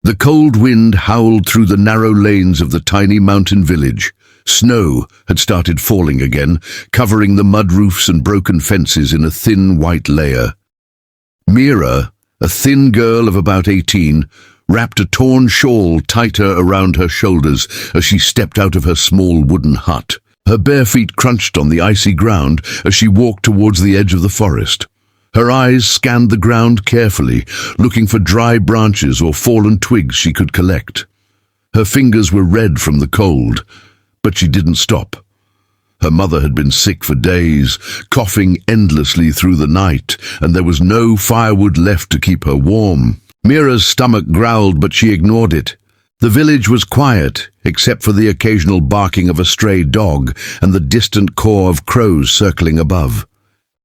The cold wind howled through the narrow lanes of the tiny mountain village. Snow had started falling again, covering the mud roofs and broken fences in a thin white layer. Mira, a thin girl of about 18, wrapped a torn shawl tighter around her shoulders as she stepped out of her small wooden hut. Her bare feet crunched on the icy ground as she walked towards the edge of the forest. Her eyes scanned the ground carefully, looking for dry branches or fallen twigs she could collect. Her fingers were red from the cold, but she didn't stop. Her mother had been sick for days, coughing endlessly through the night, and there was no firewood left to keep her warm. Mira's stomach growled, but she ignored it. The village was quiet, except for the occasional barking of a stray dog and the distant caw of crows circling above.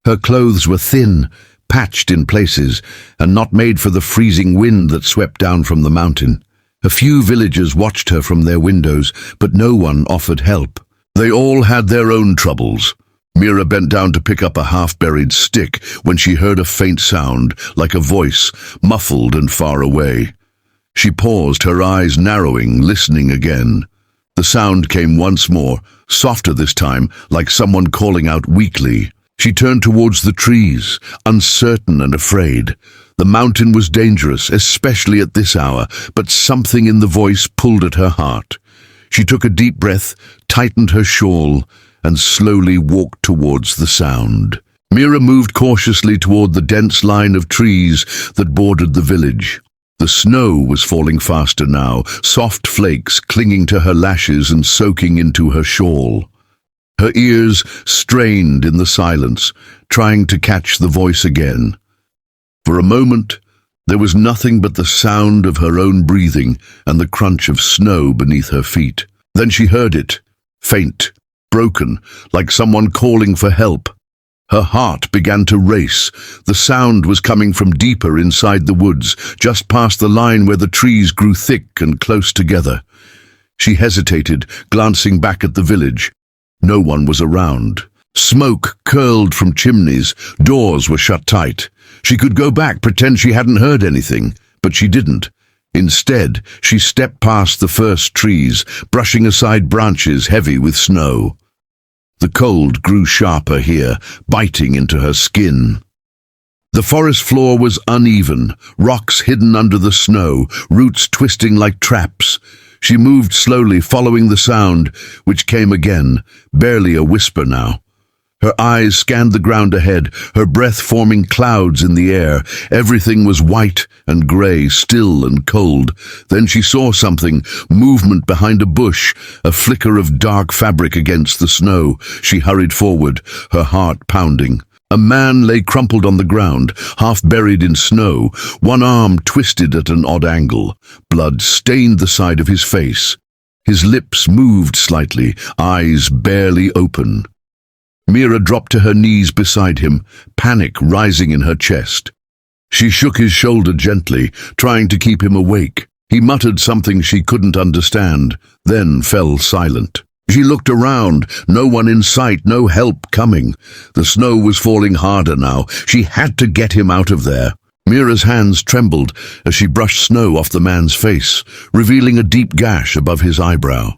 Her clothes were thin, patched in places, and not made for the freezing wind that swept down from the mountain. A few villagers watched her from their windows, but no one offered help. They all had their own troubles. Mira bent down to pick up a half-buried stick when she heard a faint sound, like a voice, muffled and far away. She paused, her eyes narrowing, listening again. The sound came once more, softer this time, like someone calling out weakly. She turned towards the trees, uncertain and afraid. The mountain was dangerous, especially at this hour, but something in the voice pulled at her heart. She took a deep breath, tightened her shawl, and slowly walked towards the sound. Mira moved cautiously toward the dense line of trees that bordered the village. The snow was falling faster now, soft flakes clinging to her lashes and soaking into her shawl. Her ears strained in the silence, trying to catch the voice again. For a moment, there was nothing but the sound of her own breathing and the crunch of snow beneath her feet. Then she heard it, faint, broken, like someone calling for help. Her heart began to race. The sound was coming from deeper inside the woods, just past the line where the trees grew thick and close together. She hesitated, glancing back at the village. No one was around. Smoke curled from chimneys, doors were shut tight. She could go back, pretend she hadn't heard anything, but she didn't. Instead, she stepped past the first trees, brushing aside branches heavy with snow. The cold grew sharper here, biting into her skin. The forest floor was uneven, rocks hidden under the snow, roots twisting like traps. She moved slowly, following the sound, which came again, barely a whisper now. Her eyes scanned the ground ahead, her breath forming clouds in the air. Everything was white and grey, still and cold. Then she saw something, movement behind a bush, a flicker of dark fabric against the snow. She hurried forward, her heart pounding. A man lay crumpled on the ground, half buried in snow, one arm twisted at an odd angle. Blood stained the side of his face. His lips moved slightly, eyes barely open. Mira dropped to her knees beside him, panic rising in her chest. She shook his shoulder gently, trying to keep him awake. He muttered something she couldn't understand, then fell silent. She looked around, no one in sight, no help coming. The snow was falling harder now. She had to get him out of there. Mira's hands trembled as she brushed snow off the man's face, revealing a deep gash above his eyebrow.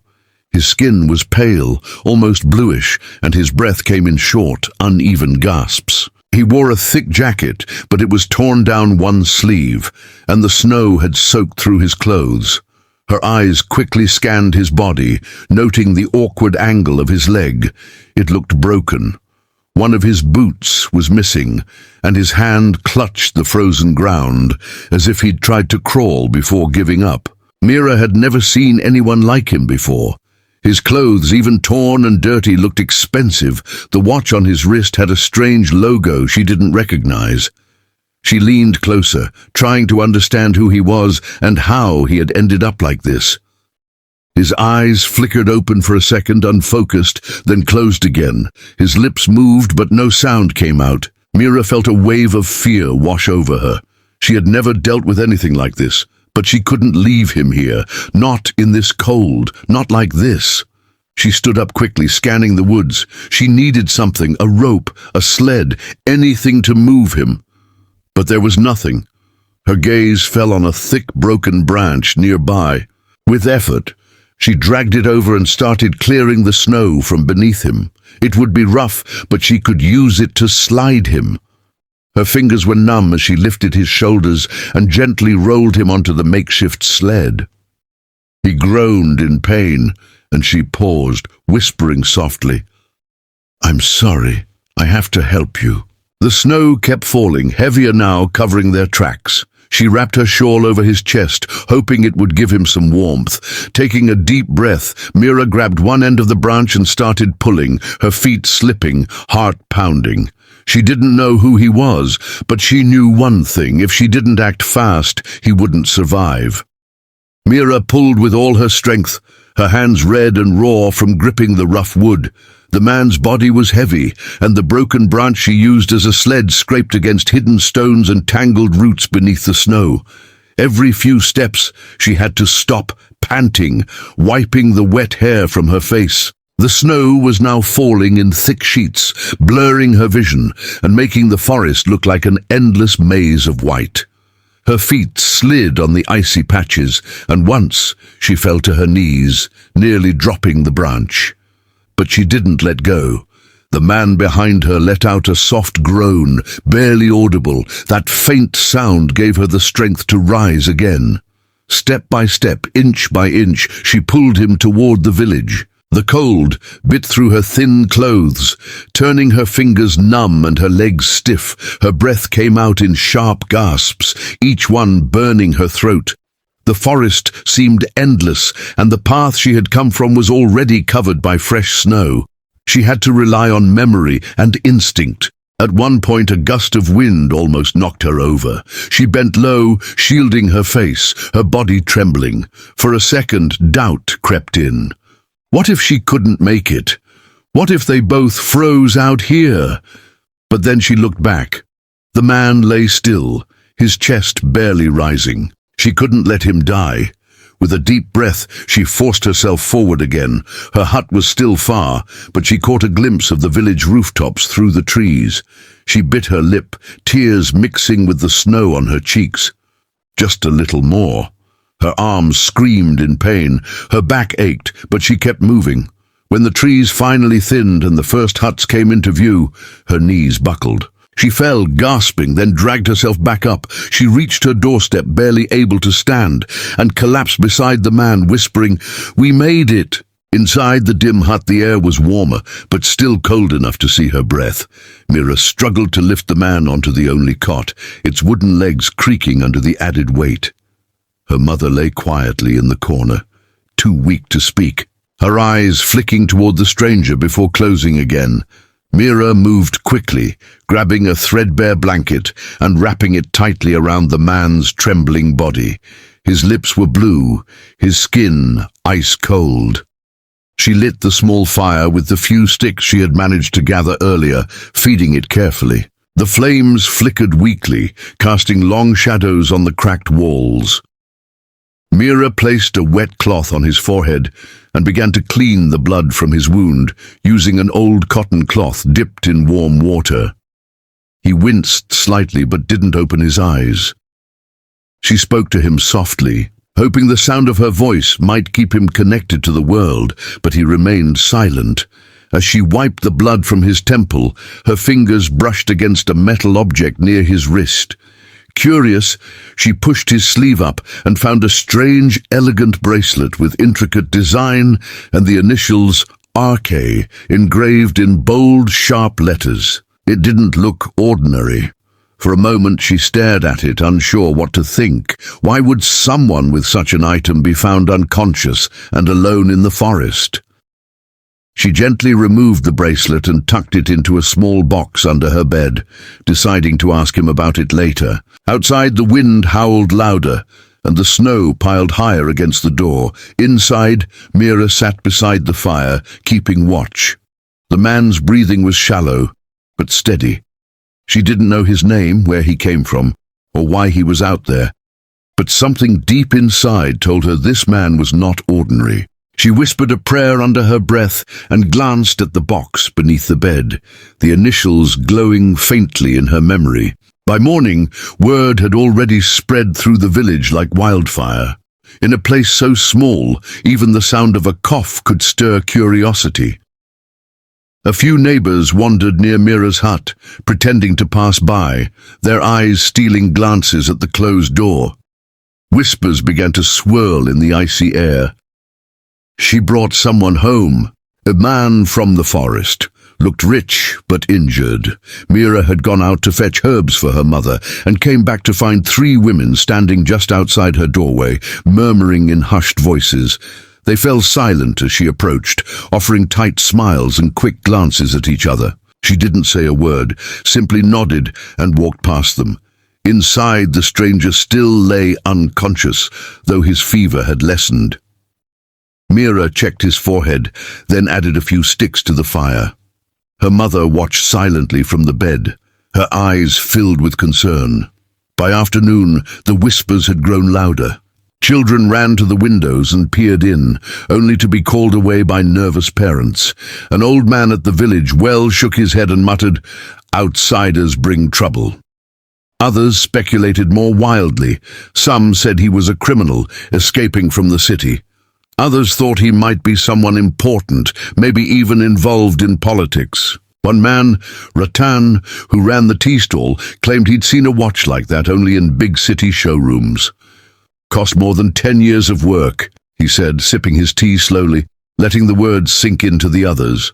His skin was pale, almost bluish, and his breath came in short, uneven gasps. He wore a thick jacket, but it was torn down one sleeve, and the snow had soaked through his clothes. Her eyes quickly scanned his body, noting the awkward angle of his leg. It looked broken. One of his boots was missing, and his hand clutched the frozen ground, as if he'd tried to crawl before giving up. Mira had never seen anyone like him before. His clothes, even torn and dirty, looked expensive. The watch on his wrist had a strange logo she didn't recognize. She leaned closer, trying to understand who he was and how he had ended up like this. His eyes flickered open for a second, unfocused, then closed again. His lips moved, but no sound came out. Mira felt a wave of fear wash over her. She had never dealt with anything like this, but she couldn't leave him here, not in this cold, not like this. She stood up quickly, scanning the woods. She needed something, a rope, a sled, anything to move him. But there was nothing. Her gaze fell on a thick, broken branch nearby. With effort, she dragged it over and started clearing the snow from beneath him. It would be rough, but she could use it to slide him. Her fingers were numb as she lifted his shoulders and gently rolled him onto the makeshift sled. He groaned in pain, and she paused, whispering softly, "I'm sorry. I have to help you." The snow kept falling, heavier now, covering their tracks. She wrapped her shawl over his chest, hoping it would give him some warmth. Taking a deep breath, Mira grabbed one end of the branch and started pulling, her feet slipping, heart pounding. She didn't know who he was, but she knew one thing: if she didn't act fast, he wouldn't survive. Mira pulled with all her strength, her hands red and raw from gripping the rough wood. The man's body was heavy, and the broken branch she used as a sled scraped against hidden stones and tangled roots beneath the snow. Every few steps, she had to stop, panting, wiping the wet hair from her face. The snow was now falling in thick sheets, blurring her vision and making the forest look like an endless maze of white. Her feet slid on the icy patches, and once she fell to her knees, nearly dropping the branch. But she didn't let go. The man behind her let out a soft groan, barely audible. That faint sound gave her the strength to rise again. Step by step, inch by inch, she pulled him toward the village. The cold bit through her thin clothes, turning her fingers numb and her legs stiff. Her breath came out in sharp gasps, each one burning her throat. The forest seemed endless, and the path she had come from was already covered by fresh snow. She had to rely on memory and instinct. At one point, a gust of wind almost knocked her over. She bent low, shielding her face, her body trembling. For a second, doubt crept in. What if she couldn't make it? What if they both froze out here? But then she looked back. The man lay still, his chest barely rising. She couldn't let him die. With a deep breath, she forced herself forward again. Her hut was still far, but she caught a glimpse of the village rooftops through the trees. She bit her lip, tears mixing with the snow on her cheeks. Just a little more. Her arms screamed in pain. Her back ached, but she kept moving. When the trees finally thinned and the first huts came into view, her knees buckled. She fell, gasping, then dragged herself back up. She reached her doorstep, barely able to stand, and collapsed beside the man, whispering, "We made it." Inside the dim hut, the air was warmer, but still cold enough to see her breath. Mira struggled to lift the man onto the only cot, its wooden legs creaking under the added weight. Her mother lay quietly in the corner, too weak to speak, her eyes flicking toward the stranger before closing again. Mira moved quickly, grabbing a threadbare blanket and wrapping it tightly around the man's trembling body. His lips were blue, his skin ice cold. She lit the small fire with the few sticks she had managed to gather earlier, feeding it carefully. The flames flickered weakly, casting long shadows on the cracked walls. Mira placed a wet cloth on his forehead and began to clean the blood from his wound, using an old cotton cloth dipped in warm water. He winced slightly but didn't open his eyes. She spoke to him softly, hoping the sound of her voice might keep him connected to the world, but he remained silent. As she wiped the blood from his temple, her fingers brushed against a metal object near his wrist. Curious, she pushed his sleeve up and found a strange, elegant bracelet with intricate design and the initials RK engraved in bold, sharp letters. It didn't look ordinary. For a moment she stared at it, unsure what to think. Why would someone with such an item be found unconscious and alone in the forest? She gently removed the bracelet and tucked it into a small box under her bed, deciding to ask him about it later. Outside, the wind howled louder, and the snow piled higher against the door. Inside, Mira sat beside the fire, keeping watch. The man's breathing was shallow, but steady. She didn't know his name, where he came from, or why he was out there. But something deep inside told her this man was not ordinary. She whispered a prayer under her breath and glanced at the box beneath the bed, the initials glowing faintly in her memory. By morning, word had already spread through the village like wildfire. In a place so small, even the sound of a cough could stir curiosity. A few neighbors wandered near Mira's hut, pretending to pass by, their eyes stealing glances at the closed door. Whispers began to swirl in the icy air. She brought someone home, a man from the forest. Looked rich but injured. Mira had gone out to fetch herbs for her mother and came back to find 3 women standing just outside her doorway, murmuring in hushed voices. They fell silent as she approached, offering tight smiles and quick glances at each other. She didn't say a word, simply nodded and walked past them. Inside, the stranger still lay unconscious, though his fever had lessened. Mira checked his forehead, then added a few sticks to the fire. Her mother watched silently from the bed, her eyes filled with concern. By afternoon, the whispers had grown louder. Children ran to the windows and peered in, only to be called away by nervous parents. An old man at the village well shook his head and muttered, "Outsiders bring trouble." Others speculated more wildly. Some said he was a criminal, escaping from the city. Others thought he might be someone important, maybe even involved in politics. One man, Ratan, who ran the tea stall, claimed he'd seen a watch like that only in big city showrooms. "Cost more than 10 years of work," he said, sipping his tea slowly, letting the words sink into the others.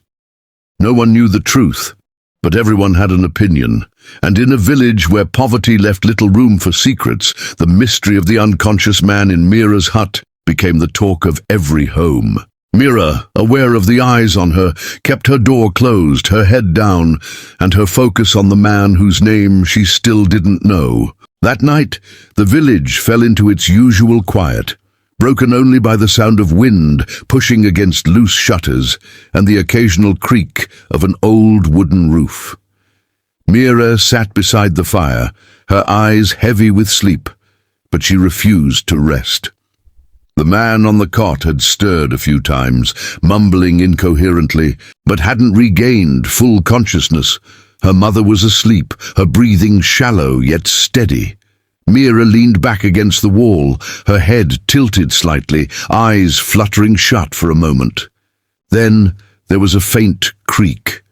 No one knew the truth, but everyone had an opinion. And in a village where poverty left little room for secrets, the mystery of the unconscious man in Mira's hut became the talk of every home. Mira, aware of the eyes on her, kept her door closed, her head down, and her focus on the man whose name she still didn't know. That night, the village fell into its usual quiet, broken only by the sound of wind pushing against loose shutters and the occasional creak of an old wooden roof. Mira sat beside the fire, her eyes heavy with sleep, but she refused to rest. The man on the cot had stirred a few times, mumbling incoherently, but hadn't regained full consciousness. Her mother was asleep, her breathing shallow yet steady. Mira leaned back against the wall, her head tilted slightly, eyes fluttering shut for a moment. Then there was a faint creak.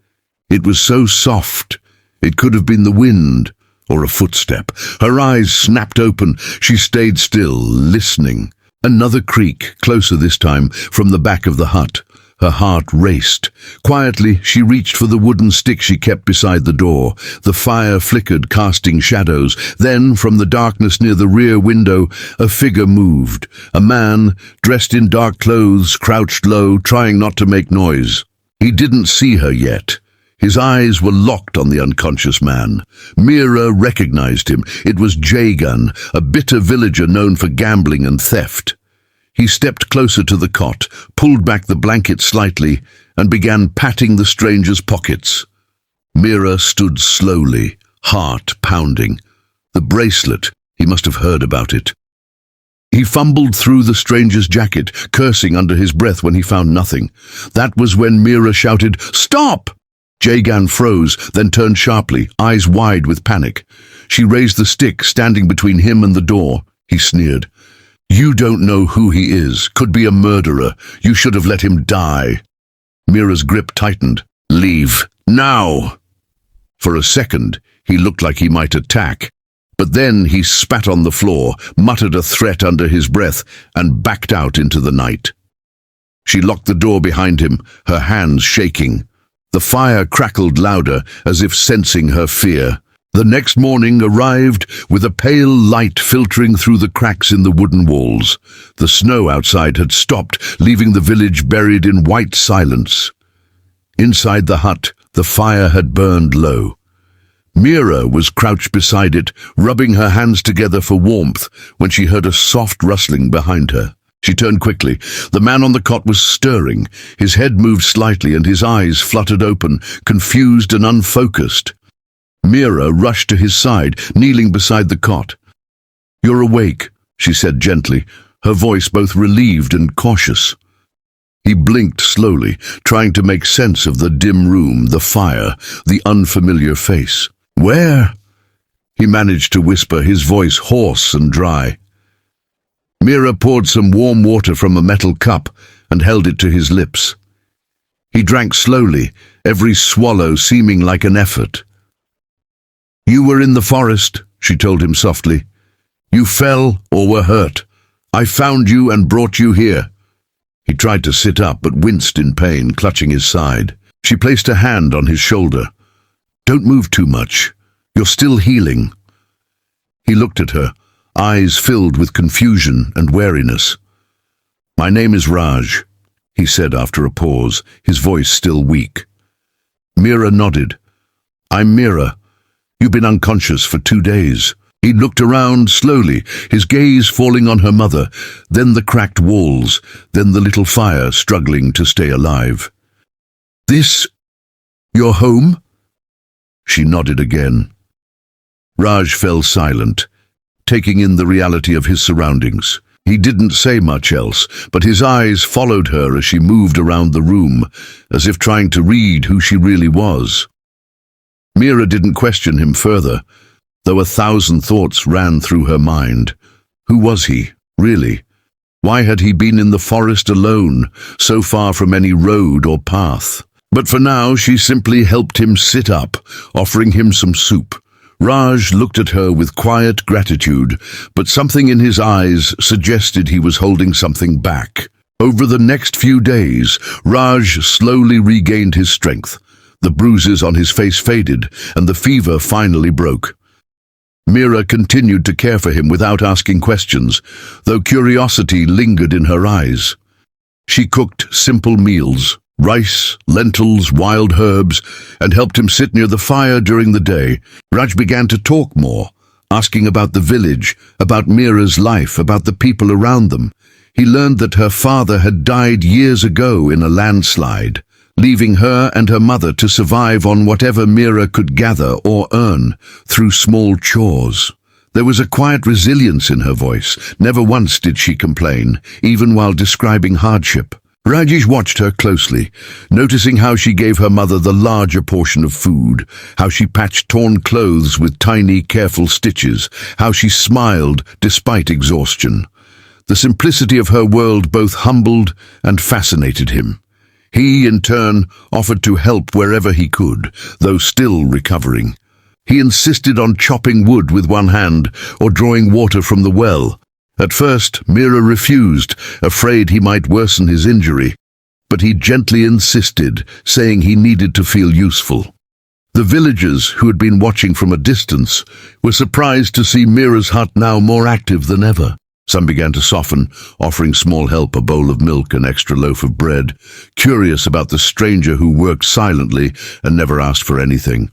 It was so soft, it could have been the wind or a footstep. Her eyes snapped open. She stayed still, listening. Another creak, closer this time, from the back of the hut. Her heart raced. Quietly, she reached for the wooden stick she kept beside the door. The fire flickered, casting shadows. Then, from the darkness near the rear window, a figure moved. A man, dressed in dark clothes, crouched low, trying not to make noise. He didn't see her yet. His eyes were locked on the unconscious man. Mira recognized him. It was Jagan, a bitter villager known for gambling and theft. He stepped closer to the cot, pulled back the blanket slightly, and began patting the stranger's pockets. Mira stood slowly, heart pounding. The bracelet, he must have heard about it. He fumbled through the stranger's jacket, cursing under his breath when he found nothing. That was when Mira shouted, "Stop!" Jagan froze, then turned sharply, eyes wide with panic. She raised the stick, standing between him and the door. He sneered. "You don't know who he is. Could be a murderer. You should have let him die." Mira's grip tightened. "Leave. Now!" For a second, he looked like he might attack. But then he spat on the floor, muttered a threat under his breath, and backed out into the night. She locked the door behind him, her hands shaking. The fire crackled louder, as if sensing her fear. The next morning arrived with a pale light filtering through the cracks in the wooden walls. The snow outside had stopped, leaving the village buried in white silence. Inside the hut, the fire had burned low. Mira was crouched beside it, rubbing her hands together for warmth, when she heard a soft rustling behind her. She turned quickly. The man on the cot was stirring. His head moved slightly and his eyes fluttered open, confused and unfocused. Mira rushed to his side, kneeling beside the cot. "You're awake," she said gently, her voice both relieved and cautious. He blinked slowly, trying to make sense of the dim room, the fire, the unfamiliar face. "Where?" he managed to whisper, his voice hoarse and dry. Mira poured some warm water from a metal cup and held it to his lips. He drank slowly, every swallow seeming like an effort. "You were in the forest," she told him softly. "You fell or were hurt. I found you and brought you here." He tried to sit up but winced in pain, clutching his side. She placed a hand on his shoulder. "Don't move too much. You're still healing." He looked at her, eyes filled with confusion and wariness. "My name is Raj," he said after a pause, his voice still weak. Mira nodded. "I'm Mira. You've been unconscious for 2 days." He looked around slowly, his gaze falling on her mother, then the cracked walls, then the little fire struggling to stay alive. "This, your home?" She nodded again. Raj fell silent, taking in the reality of his surroundings. He didn't say much else, but his eyes followed her as she moved around the room, as if trying to read who she really was. Mira didn't question him further, though 1,000 thoughts ran through her mind. Who was he, really? Why had he been in the forest alone, so far from any road or path? But for now, she simply helped him sit up, offering him some soup. Raj looked at her with quiet gratitude, but something in his eyes suggested he was holding something back. Over the next few days, Raj slowly regained his strength. The bruises on his face faded, and the fever finally broke. Mira continued to care for him without asking questions, though curiosity lingered in her eyes. She cooked simple meals, rice, lentils, wild herbs, and helped him sit near the fire during the day. Raj began to talk more, asking about the village, about Mira's life, about the people around them. He learned that her father had died years ago in a landslide, leaving her and her mother to survive on whatever Mira could gather or earn through small chores. There was a quiet resilience in her voice. Never once did she complain, even while describing hardship. Rajesh watched her closely, noticing how she gave her mother the larger portion of food, how she patched torn clothes with tiny, careful stitches, how she smiled despite exhaustion. The simplicity of her world both humbled and fascinated him. He, in turn, offered to help wherever he could, though still recovering. He insisted on chopping wood with one hand or drawing water from the well. At first, Mira refused, afraid he might worsen his injury, but he gently insisted, saying he needed to feel useful. The villagers, who had been watching from a distance, were surprised to see Mira's hut now more active than ever. Some began to soften, offering small help, a bowl of milk, an extra loaf of bread, curious about the stranger who worked silently and never asked for anything.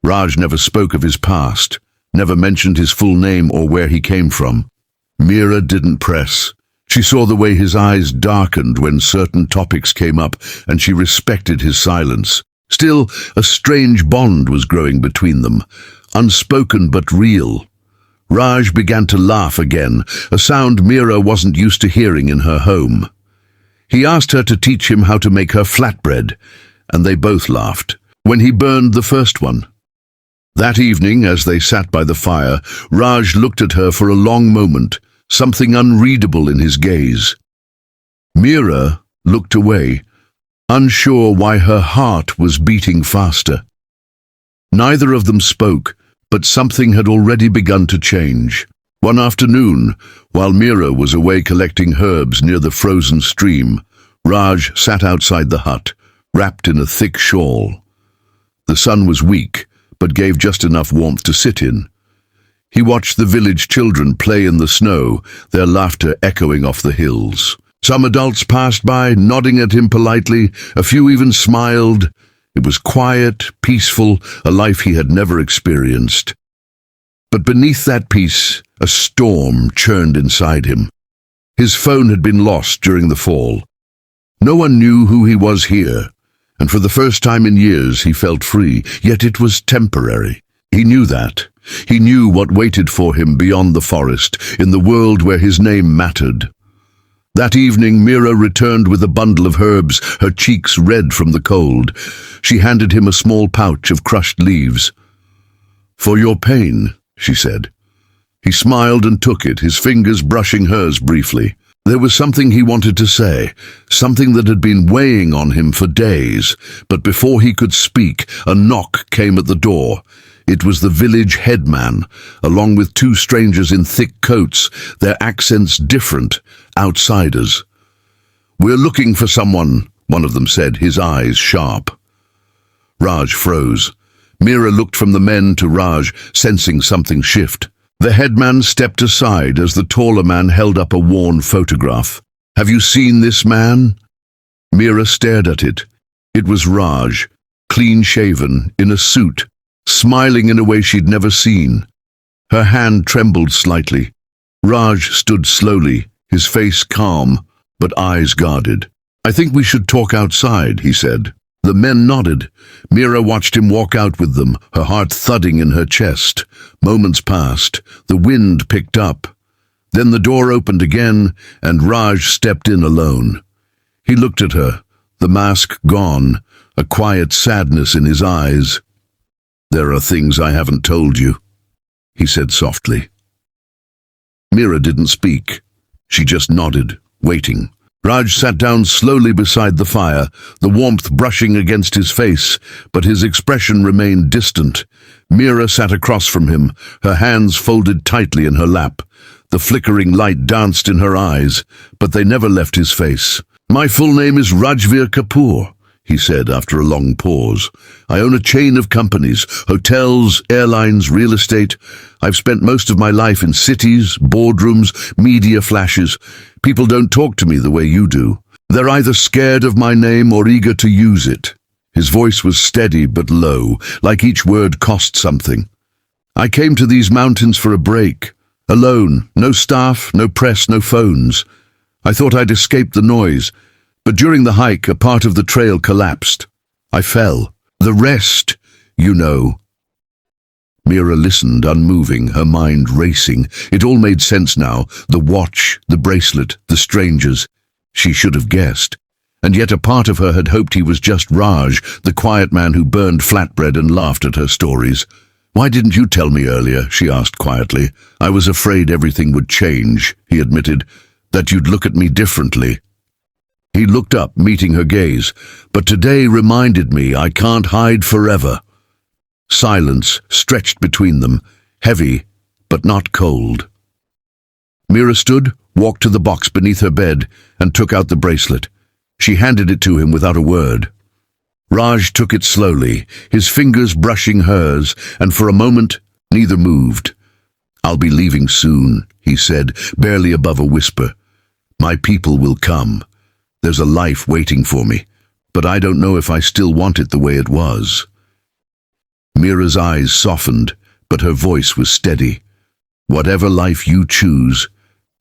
Raj never spoke of his past, never mentioned his full name or where he came from. Mira didn't press. She saw the way his eyes darkened when certain topics came up, and she respected his silence. Still, a strange bond was growing between them, unspoken but real. Raj began to laugh again, a sound Mira wasn't used to hearing in her home. He asked her to teach him how to make her flatbread, and they both laughed, when he burned the first one. That evening, as they sat by the fire, Raj looked at her for a long moment, something unreadable in his gaze. Mira looked away, unsure why her heart was beating faster. Neither of them spoke, but something had already begun to change. One afternoon, while Mira was away collecting herbs near the frozen stream, Raj sat outside the hut, wrapped in a thick shawl. The sun was weak, but gave just enough warmth to sit in. He watched the village children play in the snow, their laughter echoing off the hills. Some adults passed by, nodding at him politely. A few even smiled. It was quiet, peaceful, a life he had never experienced. But beneath that peace, a storm churned inside him. His phone had been lost during the fall. No one knew who he was here, and for the first time in years he felt free, yet it was temporary. He knew that. He knew what waited for him beyond the forest, in the world where his name mattered. That evening, Mira returned with a bundle of herbs, her cheeks red from the cold. She handed him a small pouch of crushed leaves. "For your pain," she said. He smiled and took it, his fingers brushing hers briefly. There was something he wanted to say, something that had been weighing on him for days, but before he could speak, a knock came at the door. It was the village headman, along with two strangers in thick coats, their accents different, outsiders. "We're looking for someone," one of them said, his eyes sharp. Raj froze. Meera looked from the men to Raj, sensing something shift. The headman stepped aside as the taller man held up a worn photograph. "Have you seen this man?" Meera stared at it. It was Raj, clean-shaven, in a suit, smiling in a way she'd never seen. Her hand trembled slightly. Raj stood slowly, his face calm, but eyes guarded. "I think we should talk outside," he said. The men nodded. Meera watched him walk out with them, her heart thudding in her chest. Moments passed. The wind picked up. Then the door opened again, and Raj stepped in alone. He looked at her, the mask gone, a quiet sadness in his eyes. "There are things I haven't told you," he said softly. Meera didn't speak. She just nodded, waiting. Raj sat down slowly beside the fire, the warmth brushing against his face, but his expression remained distant. Meera sat across from him, her hands folded tightly in her lap. The flickering light danced in her eyes, but they never left his face. "My full name is Rajveer Kapoor," he said after a long pause. "I own a chain of companies, hotels, airlines, real estate. I've spent most of my life in cities, boardrooms, media flashes. People don't talk to me the way you do. They're either scared of my name or eager to use it." His voice was steady but low, like each word cost something. "I came to these mountains for a break. Alone, no staff, no press, no phones. I thought I'd escape the noise. But during the hike, a part of the trail collapsed. I fell. The rest, you know." Meera listened, unmoving, her mind racing. It all made sense now. The watch, the bracelet, the strangers. She should have guessed. And yet a part of her had hoped he was just Raj, the quiet man who burned flatbread and laughed at her stories. "Why didn't you tell me earlier?" she asked quietly. "I was afraid everything would change," he admitted, "that you'd look at me differently." He looked up, meeting her gaze. "But today reminded me I can't hide forever." Silence stretched between them, heavy but not cold. Meera stood, walked to the box beneath her bed, and took out the bracelet. She handed it to him without a word. Raj took it slowly, his fingers brushing hers, and for a moment neither moved. "I'll be leaving soon," he said, barely above a whisper. "My people will come. There's a life waiting for me, but I don't know if I still want it the way it was." Meera's eyes softened, but her voice was steady. "Whatever life you choose,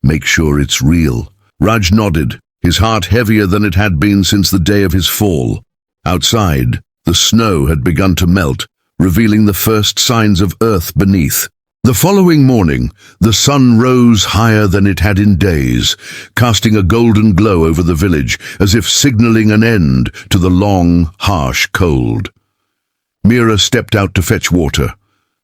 make sure it's real." Raj nodded, his heart heavier than it had been since the day of his fall. Outside, the snow had begun to melt, revealing the first signs of earth beneath. The following morning, the sun rose higher than it had in days, casting a golden glow over the village, as if signaling an end to the long, harsh cold. Meera stepped out to fetch water,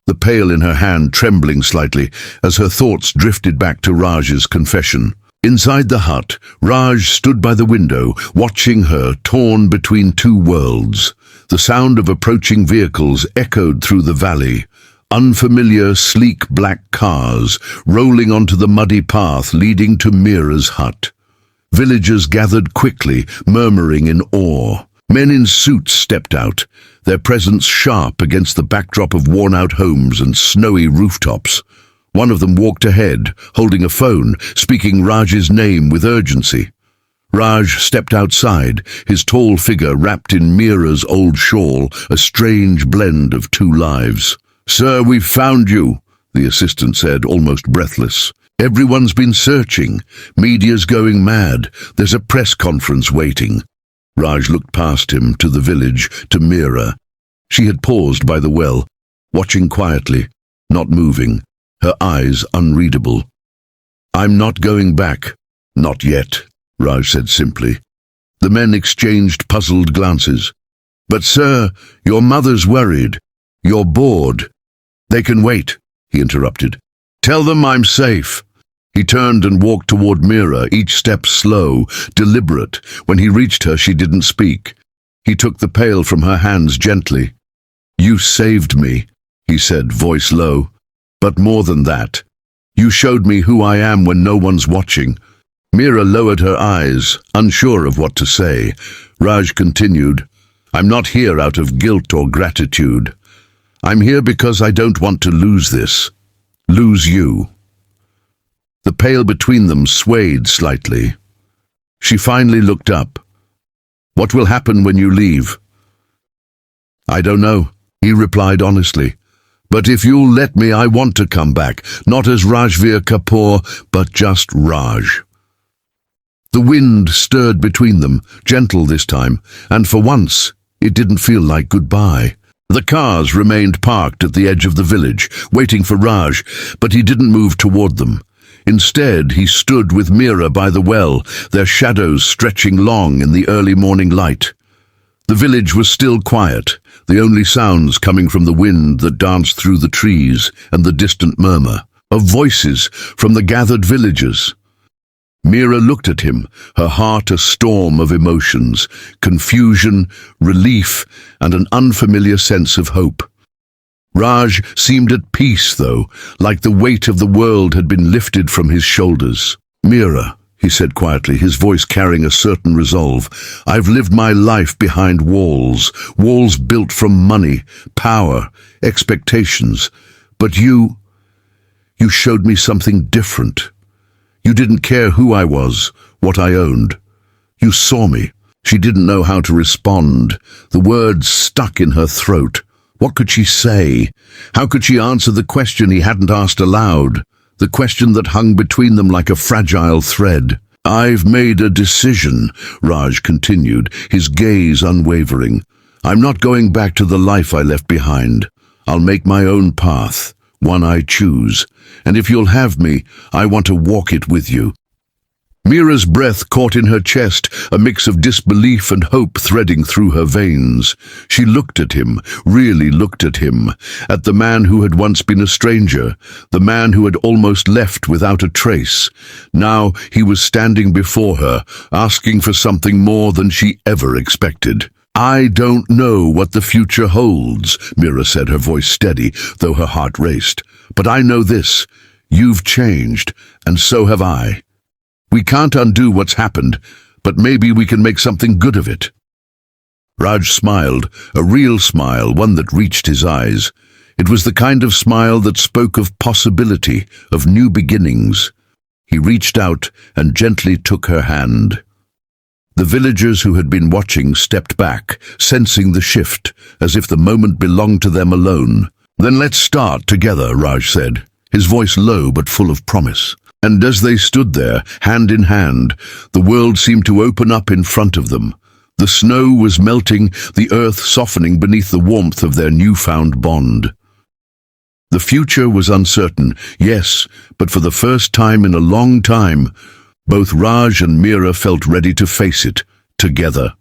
the pail in her hand trembling slightly as her thoughts drifted back to Raj's confession. Inside the hut, Raj stood by the window, watching her, torn between two worlds. The sound of approaching vehicles echoed through the valley. Unfamiliar, sleek black cars rolling onto the muddy path leading to Meera's hut. Villagers gathered quickly, murmuring in awe. Men in suits stepped out, their presence sharp against the backdrop of worn-out homes and snowy rooftops. One of them walked ahead, holding a phone, speaking Raj's name with urgency. Raj stepped outside, his tall figure wrapped in Meera's old shawl, a strange blend of two lives. "Sir, we've found you," the assistant said, almost breathless. "Everyone's been searching. Media's going mad. There's a press conference waiting." Raj looked past him, to the village, to Meera. She had paused by the well, watching quietly, not moving, her eyes unreadable. "I'm not going back. Not yet," Raj said simply. The men exchanged puzzled glances. "But sir, your mother's worried. You're bored." "They can wait," he interrupted. "Tell them I'm safe." He turned and walked toward Mira, each step slow, deliberate. When he reached her, she didn't speak. He took the pail from her hands gently. "You saved me," he said, voice low. "But more than that, you showed me who I am when no one's watching." Mira lowered her eyes, unsure of what to say. Raj continued, "I'm not here out of guilt or gratitude. I'm here because I don't want to lose this. Lose you." The pail between them swayed slightly. She finally looked up. "What will happen when you leave?" "I don't know," he replied honestly. "But if you'll let me, I want to come back, not as Rajveer Kapoor, but just Raj." The wind stirred between them, gentle this time, and for once, it didn't feel like goodbye. The cars remained parked at the edge of the village, waiting for Raj, but he didn't move toward them. Instead, he stood with Mira by the well, their shadows stretching long in the early morning light. The village was still quiet, the only sounds coming from the wind that danced through the trees and the distant murmur of voices from the gathered villagers. Mira looked at him, her heart a storm of emotions, confusion, relief, and an unfamiliar sense of hope. Raj seemed at peace, though, like the weight of the world had been lifted from his shoulders. "Mira," he said quietly, his voice carrying a certain resolve, "I've lived my life behind walls, walls built from money, power, expectations. But you showed me something different. You didn't care who I was, what I owned. You saw me." She didn't know how to respond. The words stuck in her throat. What could she say? How could she answer the question he hadn't asked aloud? The question that hung between them like a fragile thread. "I've made a decision," Raj continued, his gaze unwavering. "I'm not going back to the life I left behind. I'll make my own path, one I choose. And if you'll have me, I want to walk it with you." Mira's breath caught in her chest, a mix of disbelief and hope threading through her veins. She looked at him, really looked at him, at the man who had once been a stranger, the man who had almost left without a trace. Now he was standing before her, asking for something more than she ever expected. "I don't know what the future holds," Mira said, her voice steady, though her heart raced. "But I know this. You've changed, and so have I. We can't undo what's happened, but maybe we can make something good of it." Raj smiled, a real smile, one that reached his eyes. It was the kind of smile that spoke of possibility, of new beginnings. He reached out and gently took her hand. The villagers who had been watching stepped back, sensing the shift, as if the moment belonged to them alone. "Then let's start together," Raj said, his voice low but full of promise. And as they stood there, hand in hand, the world seemed to open up in front of them. The snow was melting, the earth softening beneath the warmth of their newfound bond. The future was uncertain, yes, but for the first time in a long time, both Raj and Mira felt ready to face it, together.